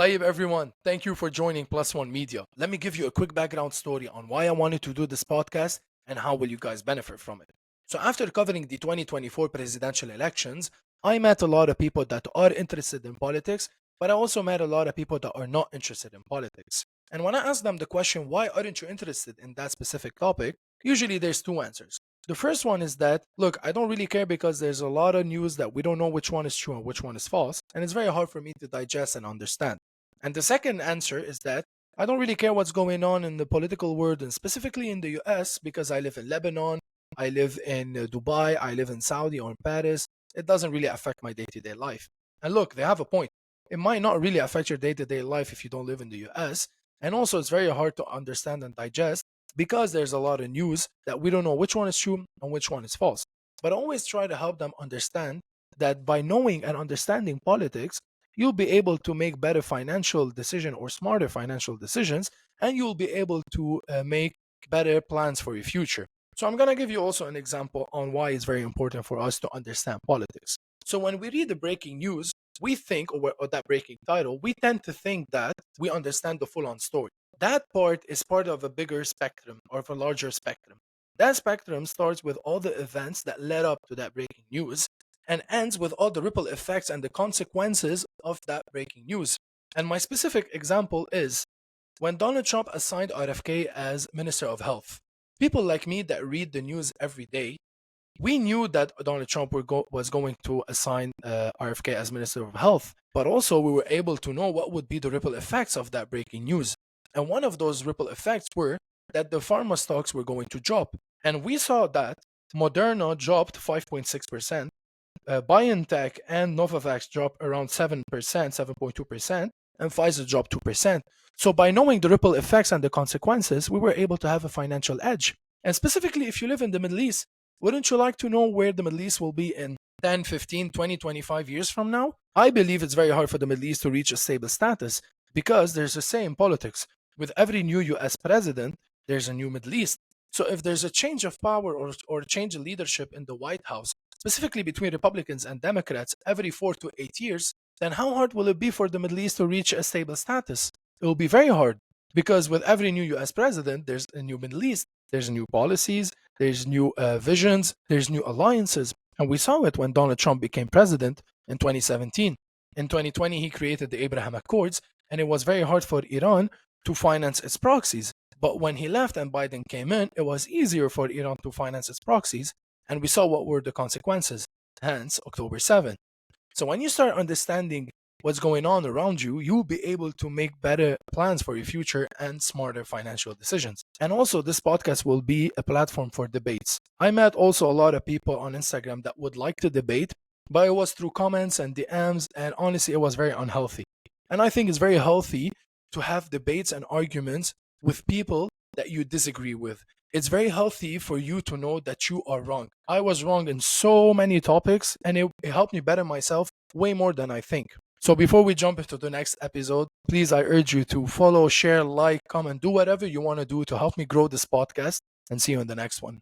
طيب everyone, thank you for joining PlusOne Media. Let me give you a quick background story on why I wanted to do this podcast and how will you guys benefit from it. So after covering the 2024 presidential elections, I met a lot of people that are interested in politics, but I also met a lot of people that are not interested in politics. And when I asked them the question, why aren't you interested in that specific topic? Usually there's two answers. The first one is that, look, I don't really care because there's a lot of news that we don't know which one is true and which one is false, and it's very hard for me to digest and understand. And the second answer is that I don't really care what's going on in the political world and specifically in the US because I live in Lebanon, I live in Dubai, I live in Saudi or in Paris. It doesn't really affect my day to day life. And look, they have a point. It might not really affect your day to day life if you don't live in the US. And also, it's very hard to understand and digest because there's a lot of news that we don't know which one is true and which one is false. But I always try to help them understand that by knowing and understanding politics, you'll be able to make better financial decision or smarter financial decisions, and you'll be able to make better plans for your future. So I'm going to give you also an example on why it's very important for us to understand politics. So when we read the breaking news, we think, or that breaking title, we tend to think that we understand the full on story. That part is part of a bigger spectrum or of a larger spectrum. That spectrum starts with all the events that led up to that breaking news and ends with all the ripple effects and the consequences of that breaking news. And my specific example is when Donald Trump assigned RFK as Minister of Health. People like me that read the news every day, we knew that Donald Trump was going to assign RFK as Minister of Health, but also we were able to know what would be the ripple effects of that breaking news. And one of those ripple effects were that the pharma stocks were going to drop. And we saw that Moderna dropped 5.6%, BioNTech and Novavax dropped around 7%, 7.2%, and Pfizer dropped 2%. So by knowing the ripple effects and the consequences, we were able to have a financial edge. And specifically, if you live in the Middle East, wouldn't you like to know where the Middle East will be in 10, 15, 20, 25 years from now? I believe it's very hard for the Middle East to reach a stable status because there's a say in politics. With every new US president, there's a new Middle East. So if there's a change of power or a change in leadership in the White House, specifically between Republicans and Democrats every 4 to 8 years, then how hard will it be for the Middle East to reach a stable status? It will be very hard because with every new US president, there's a new Middle East, there's new policies, there's new visions, there's new alliances. And we saw it when Donald Trump became president in 2017. In 2020, he created the Abraham Accords, and it was very hard for Iran to finance its proxies. But when he left and Biden came in, it was easier for Iran to finance its proxies, and we saw what were the consequences, hence October 7th. So when you start understanding what's going on around you, you'll be able to make better plans for your future and smarter financial decisions. And also, this podcast will be a platform for debates. I met also a lot of people on Instagram that would like to debate, but it was through comments and DMs, and honestly, it was very unhealthy. And I think it's very healthy to have debates and arguments with people that you disagree with. It's very healthy for you to know that you are wrong. I was wrong in so many topics, and it helped me better myself way more than I think. So before we jump into the next episode, please, I urge you to follow, share, like, comment, do whatever you want to do to help me grow this podcast, and see you in the next one.